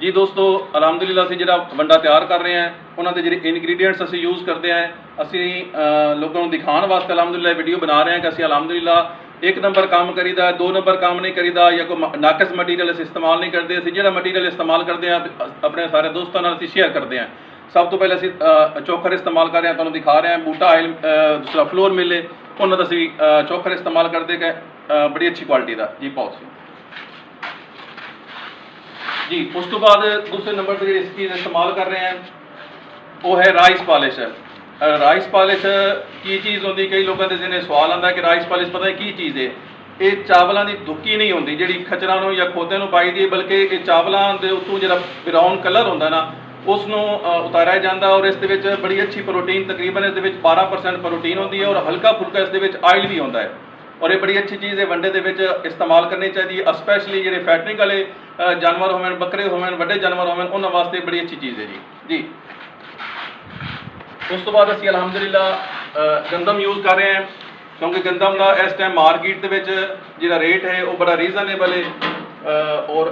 जी दोस्तों अलहमदुलिल्लाह ਅਸੀਂ ਜਿਹੜਾ ਵੰਡਾ ਤਿਆਰ ਕਰ ਰਹੇ ਹਾਂ ਉਹਨਾਂ ਦੇ ਜਿਹੜੇ ਇਨਗਰੀਡੀਐਂਟਸ ਅਸੀਂ ਯੂਜ਼ ਕਰਦੇ ਹਾਂ ਅਸੀਂ ਲੋਕਾਂ ਨੂੰ ਦਿਖਾਉਣ ਵਾਸਤੇ अलहमदुलिल्लाह ਵੀਡੀਓ ਬਣਾ ਰਹੇ ਹਾਂ ਕਿ ਅਸੀਂ अलहमदुलिल्लाह एक नंबर काम करीदा है, 2 नंबर काम नहीं करीदा या कोई नाकस मटीरियल अस इस्तेमाल नहीं करते। असं जो मटीरियल इस्तेमाल करते हैं अपने सारे दोस्तों नाल शेयर करते हैं। सब तो पहले असी चोखर इस्तेमाल कर रहे हैं, तुहानूं दिखा रहे हैं बूटा आयल दूसरा फ्लोर मिले उन्होंने असी चोखर इस्तेमाल करते हैं बड़ी अच्छी क्वालिटी का जी। बहुत जी उस तो बाद दूसरे नंबर पर जी चीज़ इस्तेमाल कर रहे हैं वो है राइस पॉलिश। राइस पॉलिश की चीज़ होंगी, कई लोगों के जिन्हें सवाल आता है कि राइस पॉलिश पता है की चीज़ है। ये चावलों की दुक्की नहीं होंगी जी खचरां नूं या खोदे नूं पाई दी, बल्कि ये चावलों के उत्तों जो ब्राउन कलर होंदा ना उसनूं उतारिया जाता और इस बड़ी अच्छी प्रोटीन तकरीबन इस 12% प्रोटीन होंदी है और हल्का फुल्का इस आयल भी होंदा है और ये बड़ी अच्छी चीज़ है वंडे के इस्तेमाल करनी चाहिए। स्पैशली जो फैटनिक वाले जानवर होवन, बकरे होवन, वड्डे जानवर होवन, उन्होंने वास्ते बड़ी अच्छी चीज़ है जी। उस तो बाद असी अलहमदुलिल्लाह गंदम यूज़ कर रहे हैं क्योंकि गंदम का इस टाइम मार्केट के जो रेट है वो बड़ा रीजनेबल है और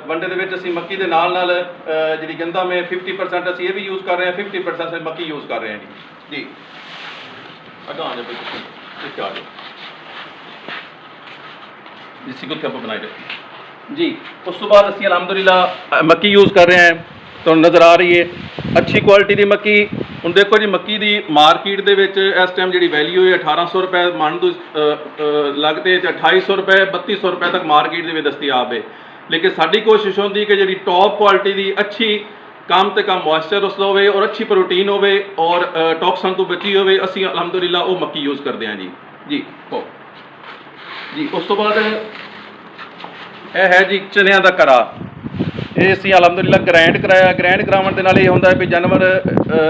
वंडे के असी मक्की के नाल जी गंदम है 50% असी ये भी यूज़ कर रहे हैं, 50% मक्की यूज़ कर रहे हैं जी। अगा आ जाओ इसी को क्या बनाए जी। उस तो बाद असी अलहमदुलिल्लाह मक्की यूज़ कर रहे हैं, तो नज़र आ रही है अच्छी क्वालिटी की मक्की। हुण देखो जी मक्की की मार्केट के इस टाइम जी वैल्यू है 1800 रुपए मन तो लगते 2800 रुपए 3200 रुपए तक मार्केट के दस्तियाब है। लेकिन साड़ी कोशिश होती कि जी टॉप क्वालिटी की अच्छी कम तो कम मॉइस्चर उस होवे और अच्छी प्रोटीन होवे और टॉक्सन तो बची होवे, असी अलहमदुलिल्लाह वो मक्की यूज़ करते हैं जी हो जी। उस तो बाद यह है जी चनिया का करा, ये असी अलहमदुलिल्लाह ग्राइंड कराया। ग्राइंड कराने के नाल ये होंदा है भी जानवर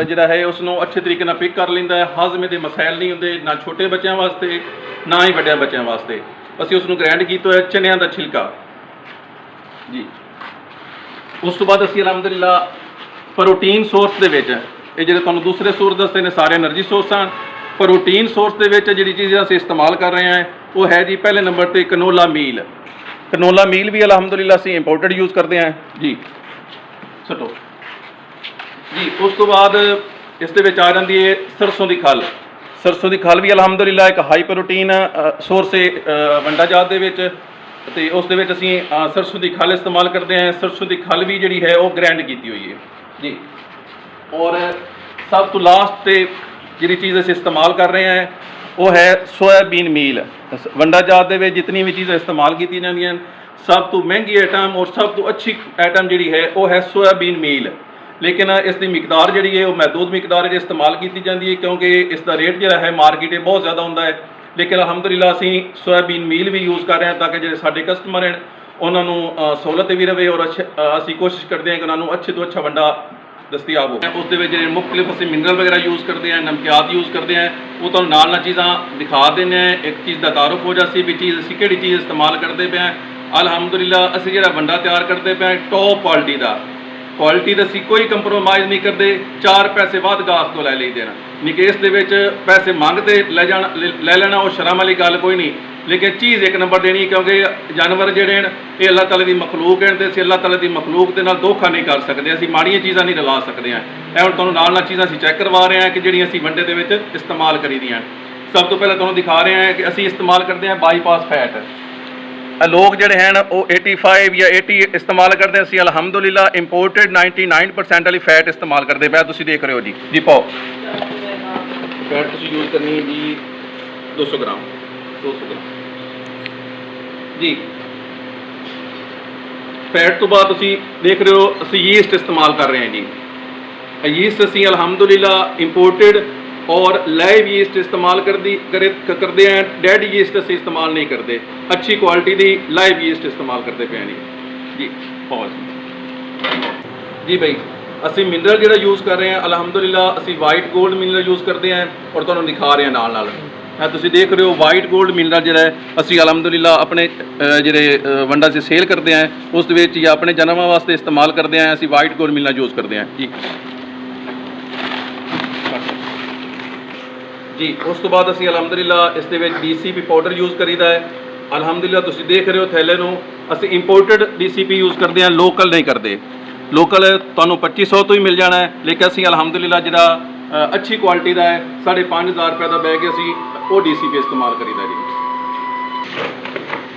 जिहड़ा है उसनूं अच्छे तरीके नाल पिक कर लैंदा है, हाजमे के मसैल नहीं होंदे ना छोटे बच्चों वास्ते ना ही वड्डियां बच्चों वास्ते। असी उसनूं ग्राइंड कीता है चनिया का छिलका जी। उस तो बाद असी अलहमदुलिल्लाह प्रोटीन सोर्स के ये जो तुहानूं दूसरे सोर्स दसते हैं सारे एनर्जी सोर्स हैं। प्रोटीन सोर्स के जी चीज़ असी इस्तेमाल कर रहे हैं वो है जी पहले नंबर पर कनोला मील। कनोला मील भी अलहमदुलिल्लाह असी इंपोर्टेड यूज़ करते हैं जी। सटो जी। उस तो बाद इस आ जाती है सरसों की खल। सरसों की खल भी अलहमदुलिल्लाह एक हाई प्रोटीन सोर्स है वंडा जात के उस असी सरसों की खल इस्तेमाल करते हैं। सरसों की खल भी जी है वो ग्राइंड की हुई है जी। और सब तो लास्ट जी चीज़ अस इस्तेमाल कर रहे हैं वो है सोयाबीन मील। वंडा जात के जितनी भी चीज़ें इस्तेमाल की जाती सब तो महंगी आइटम और सब तो अच्छी आइटम जी है वो है सोयाबीन मील। लेकिन इसकी मिकदार जी है वो महदूद मिकदार इस्तेमाल की जाती है क्योंकि इसका रेट जो है मार्केट बहुत ज़्यादा होंदा है। लेकिन अलहमदुलिल्लाह असी सोयाबीन मील भी यूज़ कर रहे हैं ताकि जो साढ़े कस्टमर हैं उन्होंने सहूलत भी रहे और असी कोशिश करते हैं कि उन्होंने अच्छे तो अच्छा वंडा दस्तियाब हो। उस मुख्तलिफ असी मिनरल वगैरह यूज़ करते हैं, नमकियात यूज़ करते हैं, वो तो नाल चीज़ा दिखा देने एक चीज़ का तारुफ हो जाती भी चीज़ असी किहड़ी चीज़ इस्तेमाल करते पे हैं। अलहमदुलिल्लाह असी जो वंडा तैयार करते पे टॉप क्वालिटी का, क्वालिटी का असी कोई कंप्रोमाइज़ नहीं करते। 4 पैसे वध गाहक तो लै लईदे ना, नहीं कि इस पैसे मंगते लै लेना वो शर्म वाली गल कोई नहीं। लेकिन चीज़ एक नंबर देनी क्योंकि जानवर जोड़े हैं ये अल्लाह ताला की मखलूक हैं तो असी अल्लाह ताला की मखलूक के नाल धोखा नहीं कर सकते, असी माड़ियां चीज़ां नहीं रला सकते हैं। यह हुण तुहानूं नाल चीज़ां असी चैक करवा रहे हैं कि जिहड़ियां असी वंडे के इस्तेमाल करी दियां। सब तो पहले तुहानूं दिखा रहे हैं कि असी इस्तेमाल करते हैं बाईपास फैट। लोग जोड़े हैं वो 85 या 80 इस्तेमाल करते हैं, असी अलहमदुलिल्लाह इंपोर्टेड 99% वाली फैट इस्तेमाल करते पे। तुसीं देख रहे हो जी पाओ फैट तुसीं यूज़ करनी है जी 200 ग्राम जी। फैट तो बाद तुसीं देख रहे हो असी यीस्ट इस्तेमाल कर रहे हैं जी। यीस्ट असी अलहमदुलिल्लाह इंपोर्टेड और लाइव यीस्ट इस्तेमाल करते हैं, डेड यीस्ट असी इस्तेमाल नहीं करते। अच्छी क्वालिटी की लाइव यीस्ट इस्तेमाल करते पे जी। जी भाई असी मिनरल जो यूज़ कर रहे हैं अलहमदुलिल्लाह असी वाइट गोल्ड मिनरल यूज़ करते हैं और तुहानूं दिखा रहे हैं नाल तुसीं देख रहे हो वाइट गोल्ड मिनरल जो है असी अलहमदुलिल्लाह अपने जो वंडा से सेल करते हैं उस या अपने जानवरों वास्ते इस्तेमाल करते हैं। असी वाइट गोल्ड मिनरल यूज़ करते हैं जी। जी उस तो बाद असी अलहमदुलिल्लाह इस DCP पाउडर यूज़ करीदा है। अलहमदुलिल्लाह तुसीं देख रहे हो थैले नूं असी इंपोर्टेड DCP यूज़ करते हैं, लोकल नहीं करते। ਲੋਕਲ ਤੁਹਾਨੂੰ 2500 ਤੋਂ ਹੀ ਮਿਲ ਜਾਣਾ ਹੈ, ਲੇਕਿਨ ਅਸੀਂ ਅਲਹਮਦੁਲਿਲਾ ਜਿਹੜਾ ਅੱਛੀ ਕੁਆਲਿਟੀ ਦਾ ਹੈ 5500 ਰੁਪਏ ਦਾ ਬੈਗ ਅਸੀਂ ਉਹ DCP ਇਸਤੇਮਾਲ ਕਰੀਦਾ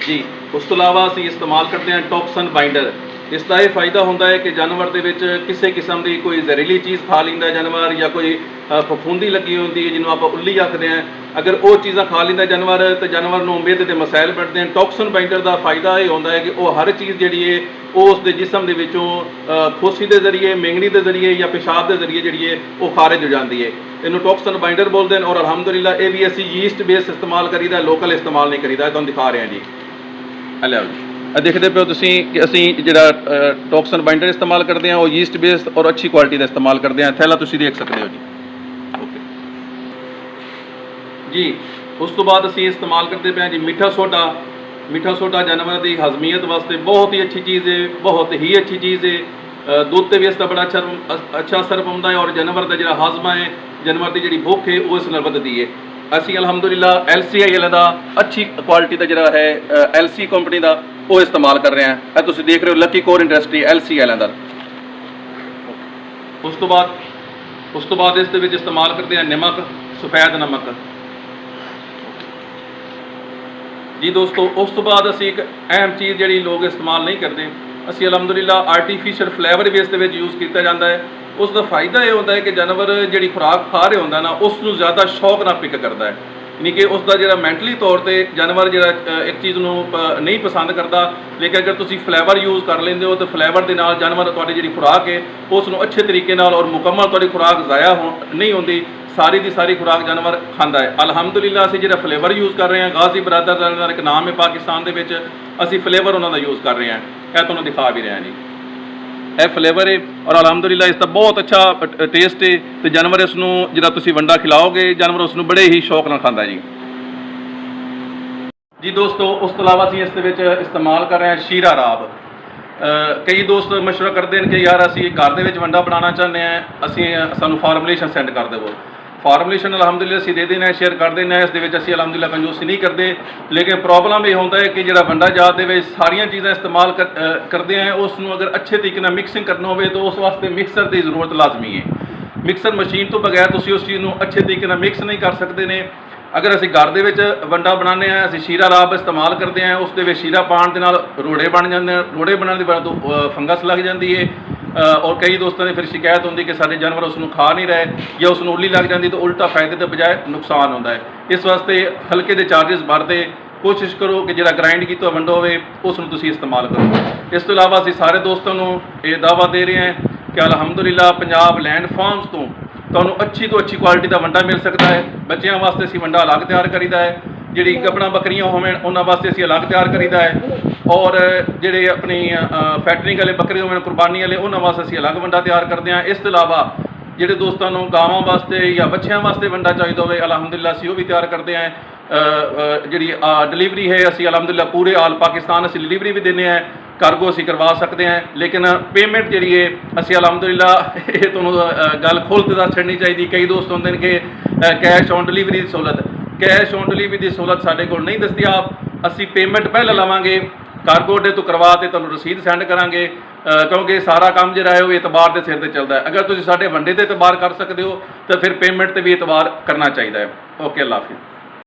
ਜੀ। ਉਸ ਤੋਂ ਇਲਾਵਾ ਅਸੀਂ ਇਸਤੇਮਾਲ ਕਰਦੇ ਹਾਂ ਟੌਕਸਨ ਬਾਈਂਡਰ। ਇਸ ਦਾ ਇਹ ਫਾਇਦਾ ਹੁੰਦਾ ਹੈ ਕਿ ਜਾਨਵਰ ਦੇ ਵਿੱਚ ਕਿਸੇ ਕਿਸਮ ਦੀ ਕੋਈ ਜ਼ਹਿਰੀਲੀ ਚੀਜ਼ ਖਾ ਲੈਂਦਾ ਜਾਨਵਰ, ਜਾਂ ਕੋਈ ਫਫੂੰਦੀ ਲੱਗੀ ਹੁੰਦੀ ਹੈ ਜਿਹਨੂੰ ਆਪਾਂ ਉੱਲੀ ਆਖਦੇ ਹਾਂ, ਅਗਰ ਉਹ ਚੀਜ਼ਾਂ ਖਾ ਲੈਂਦਾ ਜਾਨਵਰ ਤਾਂ ਜਾਨਵਰ ਨੂੰ ਮਿਹਦੇ ਦੇ ਮਸਾਇਲ ਪੈਂਦੇ ਹਨ। ਟੌਕਸਨ ਬਾਈਂਡਰ ਦਾ ਫਾਇਦਾ ਇਹ ਹੁੰਦਾ ਹੈ ਕਿ ਉਹ ਹਰ ਚੀਜ਼ ਜਿਹੜੀ ਹੈ ਉਹ ਉਸ ਦੇ ਜਿਸਮ ਦੇ ਵਿੱਚੋਂ ਖੋਸੀ ਦੇ ਜ਼ਰੀਏ, ਮੇਂਗਣੀ ਦੇ ਜ਼ਰੀਏ ਜਾਂ ਪਿਸ਼ਾਬ ਦੇ ਜ਼ਰੀਏ ਜਿਹੜੀ ਹੈ ਉਹ ਖਾਰਜ ਹੋ ਜਾਂਦੀ ਹੈ। ਇਹਨੂੰ ਟੌਕਸਨ ਬਾਈਂਡਰ ਬੋਲਦੇ ਹਨ। ਔਰ ਅਲਹਮਦੁਲਿਲਾ ਇਹ ਵੀ ਅਸੀਂ ਯੀਸਟ ਬੇਸ ਇਸਤੇਮਾਲ ਕਰੀਦਾ, ਲੋਕਲ ਇਸਤੇਮਾਲ ਨਹੀਂ ਕਰੀਦਾ। ਤੁਹਾਨੂੰ ਦਿਖਾ ਰਹੇ ਹਾਂ ਜੀ, ਲਿਆਓ ਜੀ। ਦੇਖਦੇ ਪਿਓ ਤੁਸੀਂ ਕਿ ਅਸੀਂ ਜਿਹੜਾ ਟੌਕਸਨ ਬਾਈਂਡਰ ਇਸਤੇਮਾਲ ਕਰਦੇ ਹਾਂ ਉਹ ਯੀਸਟ ਬੇਸ ਔਰ ਅੱਛੀ ਕੁਆਲਿਟੀ ਦਾ ਇਸਤੇਮਾਲ ਕਰਦੇ ਹਾਂ। ਥੈਲਾ ਤੁਸੀਂ ਦੇਖ ਸਕਦੇ ਹੋ ਜੀ। ਓਕੇ ਜੀ। ਉਸ ਤੋਂ ਬਾਅਦ ਅਸੀਂ ਇਸਤੇਮਾਲ ਕਰਦੇ ਪਏ ਹਾਂ ਜੀ ਮਿੱਠਾ ਸੋਡਾ। ਮਿੱਠਾ ਸੋਡਾ ਜਾਨਵਰ ਦੀ ਹਜ਼ਮੀਅਤ ਵਾਸਤੇ ਬਹੁਤ ਹੀ ਅੱਛੀ ਚੀਜ਼ ਹੈ, ਬਹੁਤ ਹੀ ਅੱਛੀ ਚੀਜ਼ ਹੈ। ਦੁੱਧ 'ਤੇ ਵੀ ਇਸ ਦਾ ਬੜਾ ਅੱਛਾ ਅਸਰ ਪਾਉਂਦਾ ਹੈ ਔਰ ਜਾਨਵਰ ਦਾ ਜਿਹੜਾ ਹਾਜ਼ਮਾ ਹੈ, ਜਾਨਵਰ ਦੀ ਜਿਹੜੀ ਭੁੱਖ ਹੈ ਉਹ ਇਸ ਨਾਲ ਵੱਧਦੀ ਹੈ। ਅਸੀਂ ਅਲਹਮਦੁਲਿਲਾ LCI ਵਾਲੇ ਦਾ ਅੱਛੀ ਕੁਆਲਿਟੀ ਦਾ ਜਿਹੜਾ ਹੈ LC ਕੰਪਨੀ ਦਾ ਉਹ ਇਸਤੇਮਾਲ ਕਰ ਰਹੇ ਹਾਂ। ਇਹ ਤੁਸੀਂ ਦੇਖ ਰਹੇ ਹੋ ਲੱਕੀ ਕੋਰ ਇੰਡਸਟਰੀ LC ਵਾਲਿਆਂ ਦਾ। ਉਸ ਤੋਂ ਬਾਅਦ ਇਸ ਦੇ ਵਿੱਚ ਇਸਤੇਮਾਲ ਕਰਦੇ ਹਾਂ ਨਮਕ, ਸਫੈਦ ਨਮਕ ਜੀ ਦੋਸਤੋ। ਉਸ ਤੋਂ ਬਾਅਦ ਅਸੀਂ ਇੱਕ ਅਹਿਮ ਚੀਜ਼ ਜਿਹੜੀ ਲੋਕ ਇਸਤੇਮਾਲ ਨਹੀਂ ਕਰਦੇ, ਅਸੀਂ ਅਲਹਮਦੁਲਿਲਾ ਆਰਟੀਫਿਸ਼ੀਅਲ ਫਲੇਵਰ ਵੀ ਇਸ ਦੇ ਵਿੱਚ ਯੂਜ਼ ਕੀਤਾ ਜਾਂਦਾ ਹੈ। ਉਸ ਦਾ ਫਾਇਦਾ ਇਹ ਹੁੰਦਾ ਹੈ ਕਿ ਜਾਨਵਰ ਜਿਹੜੀ ਖੁਰਾਕ ਖਾ ਰਿਹਾ ਹੁੰਦਾ ਨਾ ਉਸ ਨੂੰ ਜ਼ਿਆਦਾ ਸ਼ੌਕ ਨਾਲ ਪਿਕ ਕਰਦਾ ਹੈ, ਯਾਨੀ ਕਿ ਉਸ ਦਾ ਜਿਹੜਾ ਮੈਂਟਲੀ ਤੌਰ ਤੇ ਜਾਨਵਰ ਜਿਹੜਾ ਇੱਕ ਚੀਜ਼ ਨੂੰ ਨਹੀਂ ਪਸੰਦ ਕਰਦਾ, ਲੇਕਿਨ ਅਗਰ ਤੁਸੀਂ ਫਲੇਵਰ ਯੂਜ਼ ਕਰ ਲੈਂਦੇ ਹੋ ਤਾਂ ਫਲੇਵਰ ਦੇ ਨਾਲ ਜਾਨਵਰ ਤੁਹਾਡੀ ਜਿਹੜੀ ਖੁਰਾਕ ਹੈ ਉਸ ਨੂੰ ਅੱਛੇ ਤਰੀਕੇ ਨਾਲ ਔਰ ਮੁਕੰਮਲ ਤੁਹਾਡੀ ਖੁਰਾਕ ਜ਼ਾਇਆ ਨਹੀਂ ਹੁੰਦੀ, ਸਾਰੀ ਦੀ ਸਾਰੀ ਖੁਰਾਕ ਜਾਨਵਰ ਖਾਂਦਾ ਹੈ। ਅਲਹਮਦੁਲਿਲਾ ਅਸੀਂ ਜਿਹੜਾ ਫਲੇਵਰ ਯੂਜ਼ ਕਰ ਰਹੇ ਹਾਂ, ਗਾਜ਼ੀ ਬਰਾਦਰ ਦਾ ਇੱਕ ਨਾਮ ਹੈ ਪਾਕਿਸਤਾਨ ਦੇ ਵਿੱਚ, ਅਸੀਂ ਫਲੇਵਰ ਉਹਨਾਂ ਦਾ ਯੂਜ਼ ਕਰ ਰਹੇ ਹਾਂ। ਇਹ ਤੁਹਾਨੂੰ ਦਿਖਾ ਵੀ ਰਿਹਾ ਜੀ, ਇਹ ਫਲੇਵਰ ਹੈ ਔਰ ਅਲਹਮਦੁਲਿਲਾ ਇਸ ਦਾ ਬਹੁਤ ਅੱਛਾ ਟੇਸਟ ਹੈ ਤੇ ਜਾਨਵਰ ਇਸ ਨੂੰ ਜਿਹੜਾ ਤੁਸੀਂ ਵੰਡਾ ਖਿਲਾਓਗੇ ਜਾਨਵਰ ਉਸ ਨੂੰ ਬੜੇ ਹੀ ਸ਼ੌਕ ਨਾਲ ਖਾਂਦਾ ਜੀ ਦੋਸਤੋ। ਉਸ ਤੋਂ ਇਲਾਵਾ ਅਸੀਂ ਇਸ ਦੇ ਵਿੱਚ ਇਸਤੇਮਾਲ ਕਰ ਰਹੇ ਹਾਂ ਸ਼ੀਰਾ ਰਾਬ। ਕਈ ਦੋਸਤ ਮਸ਼ਵਰਾ ਕਰਦੇ ਨੇ ਕਿ ਯਾਰ ਅਸੀਂ ਘਰ ਦੇ ਵਿੱਚ ਵੰਡਾ ਬਣਾਉਣਾ ਚਾਹੁੰਦੇ ਹਾਂ, ਸਾਨੂੰ ਫਾਰਮੂਲੇਸ਼ਨ ਸੈਂਡ ਕਰ ਦੇਵੋ। ਫਾਰਮੂਲੇਸ਼ਨ ਅਲਹਮਦੁਲਿਲਾ ਅਸੀਂ ਦੇ ਦੇਣਾ, ਸ਼ੇਅਰ ਕਰ ਦੇਣਾ। ਇਸ ਦੇ ਵਿੱਚ ਅਸੀਂ ਅਲਹਮਦੁਲਿਲਾ ਕੰਜੂਸੀ ਨਹੀਂ ਕਰਦੇ, ਲੇਕਿਨ ਪ੍ਰੋਬਲਮ ਇਹ ਹੁੰਦਾ ਹੈ ਕਿ ਜਿਹੜਾ ਵੰਡਾ ਜਾਤ ਦੇ ਵਿੱਚ ਸਾਰੀਆਂ ਚੀਜ਼ਾਂ ਇਸਤੇਮਾਲ ਕਰਦੇ ਹਾਂ, ਉਸ ਨੂੰ ਅਗਰ ਅੱਛੇ ਤਰੀਕੇ ਨਾਲ ਮਿਕਸਿੰਗ ਕਰਨਾ ਹੋਵੇ ਤਾਂ ਉਸ ਵਾਸਤੇ ਮਿਕਸਰ ਦੀ ਜ਼ਰੂਰਤ ਲਾਜ਼ਮੀ ਹੈ। ਮਿਕਸਰ ਮਸ਼ੀਨ ਤੋਂ ਬਗੈਰ ਤੁਸੀਂ ਉਸ ਚੀਜ਼ ਨੂੰ ਅੱਛੇ ਤਰੀਕੇ ਨਾਲ ਮਿਕਸ ਨਹੀਂ ਕਰ ਸਕਦੇ ਨੇ। ਅਗਰ ਅਸੀਂ ਘਰ ਦੇ ਵਿੱਚ ਵੰਡਾ ਬਣਾਉਂਦੇ ਹਾਂ, ਅਸੀਂ ਸ਼ੀਰਾ ਰਾਬ ਇਸਤੇਮਾਲ ਕਰਦੇ ਹਾਂ, ਉਸ ਦੇ ਵਿੱਚ ਸ਼ੀਰਾ ਪਾਉਣ ਦੇ ਨਾਲ ਰੋੜੇ ਬਣ ਜਾਂਦੇ ਹਨ। ਰੋੜੇ ਬਣਨ ਦੀ ਵਜ੍ਹਾ ਤੋਂ ਫੰਗਸ ਲੱਗ ਜਾਂਦੀ ਹੈ ਔਰ ਕਈ ਦੋਸਤਾਂ ਦੀ ਫਿਰ ਸ਼ਿਕਾਇਤ ਹੁੰਦੀ ਕਿ ਸਾਡੇ ਜਾਨਵਰ ਉਸ ਨੂੰ ਖਾ ਨਹੀਂ ਰਹੇ ਜਾਂ ਉਸ ਨੂੰ ਉੱਲੀ ਲੱਗ ਜਾਂਦੀ, ਤਾਂ ਉਲਟਾ ਫਾਇਦੇ ਦੇ ਬਜਾਏ ਨੁਕਸਾਨ ਹੁੰਦਾ ਹੈ। ਇਸ ਵਾਸਤੇ ਹਲਕੇ ਦੇ ਚਾਰजेस ਭਰਦੇ ਕੋਸ਼ਿਸ਼ ਕਰੋ ਕਿ ਜਿਹੜਾ ਗ੍ਰਾਈਂਡ ਕੀਤਾ ਵੰਡਾ ਹੋਵੇ ਉਸ ਨੂੰ ਤੁਸੀਂ ਇਸਤੇਮਾਲ ਕਰੋ। ਇਸ ਤੋਂ ਇਲਾਵਾ ਅਸੀਂ ਸਾਰੇ ਦੋਸਤਾਂ ਨੂੰ ਇਹ ਦਾਅਵਾ ਦੇ ਰਹੇ ਹਾਂ ਕਿ ਅਲਹਮਦੁਲਿਲਾ ਪੰਜਾਬ ਲੈਂਡ ਫਾਰਮਸ ਤੋਂ ਤੁਹਾਨੂੰ ਅੱਛੀ ਤੋਂ ਅੱਛੀ ਕੁਆਲਿਟੀ ਦਾ ਵੰਡਾ ਮਿਲ ਸਕਦਾ ਹੈ। ਬੱਚਿਆਂ ਵਾਸਤੇ ਅਸੀਂ ਵੰਡਾ ਅਲੱਗ ਤਿਆਰ ਕਰੀਦਾ ਹੈ, ਜਿਹੜੀ ਗੱਭਣਾ ਬੱਕਰੀਆਂ ਹੋਣ ਉਹਨਾਂ ਵਾਸਤੇ ਅਸੀਂ ਅਲੱਗ ਤਿਆਰ ਕਰੀਦਾ ਹੈ, ਔਰ ਜਿਹੜੇ ਆਪਣੀ ਫੈਟਰਿੰਗ ਵਾਲੇ ਬੱਕਰੇ ਹੋਣ ਕੁਰਬਾਨੀ ਵਾਲੇ ਉਹਨਾਂ ਵਾਸਤੇ ਅਸੀਂ ਅਲੱਗ ਵੰਡਾ ਤਿਆਰ ਕਰਦੇ ਹਾਂ। ਇਸ ਤੋਂ ਇਲਾਵਾ ਜਿਹੜੇ ਦੋਸਤਾਂ ਨੂੰ ਗਾਵਾਂ ਵਾਸਤੇ ਜਾਂ ਬੱਚਿਆਂ ਵਾਸਤੇ ਵੰਡਾ ਚਾਹੀਦਾ ਹੋਵੇ ਅਲਹਮਦੁਲਿਲਾ ਅਸੀਂ ਉਹ ਵੀ ਤਿਆਰ ਕਰਦੇ ਹਾਂ। ਜਿਹੜੀ ਡਿਲੀਵਰੀ ਹੈ ਅਸੀਂ ਅਲਹਮਦੁਲਿਲਾ ਪੂਰੇ ਆਲ ਪਾਕਿਸਤਾਨ ਅਸੀਂ ਡਿਲੀਵਰੀ ਵੀ ਦਿੰਦੇ ਹਾਂ, ਕਾਰਗੋ ਅਸੀਂ ਕਰਵਾ ਸਕਦੇ ਹਾਂ, ਲੇਕਿਨ ਪੇਮੈਂਟ ਜਿਹੜੀ ਹੈ ਅਸੀਂ ਅਲਹਮਦੁਲਿਲਾ ਇਹ ਤੁਹਾਨੂੰ ਗੱਲ ਖੋਲ੍ਹ ਕੇ ਦੱਸ ਛੱਡਣੀ ਚਾਹੀਦੀ। ਕਈ ਦੋਸਤ ਹੁੰਦੇ ਨੇ ਕਿ ਕੈਸ਼ ਔਨ ਡਿਲੀਵਰੀ ਦੀ ਸਹੂਲਤ, ਕੈਸ਼ ਔਨ ਡਿਲੀਵਰੀ ਦੀ ਸਹੂਲਤ ਸਾਡੇ ਕੋਲ ਨਹੀਂ ਦਸਤਿਆਬ। ਅਸੀਂ ਪੇਮੈਂਟ ਪਹਿਲਾਂ ਲਵਾਂਗੇ, ਕਾਰਗੋ ਅੱਡੇ ਤੋਂ ਕਰਵਾ ਕੇ ਤੁਹਾਨੂੰ ਰਸੀਦ ਸੈਂਡ ਕਰਾਂਗੇ, ਕਿਉਂਕਿ ਸਾਰਾ ਕੰਮ ਜਿਹੜਾ ਹੈ ਉਹ ਇਤਬਾਰ ਦੇ ਸਿਰ ਤੇ ਚੱਲਦਾ ਹੈ। ਅਗਰ ਤੁਸੀਂ ਸਾਡੇ ਵੰਡੇ ਤੇ ਇਤਬਾਰ ਕਰ ਸਕਦੇ ਹੋ ਤਾਂ ਫਿਰ ਪੇਮੈਂਟ ਤੇ ਵੀ ਇਤਬਾਰ ਕਰਨਾ ਚਾਹੀਦਾ ਹੈ। ਓਕੇ, ਅੱਲਾ ਹਾਫਿਜ਼।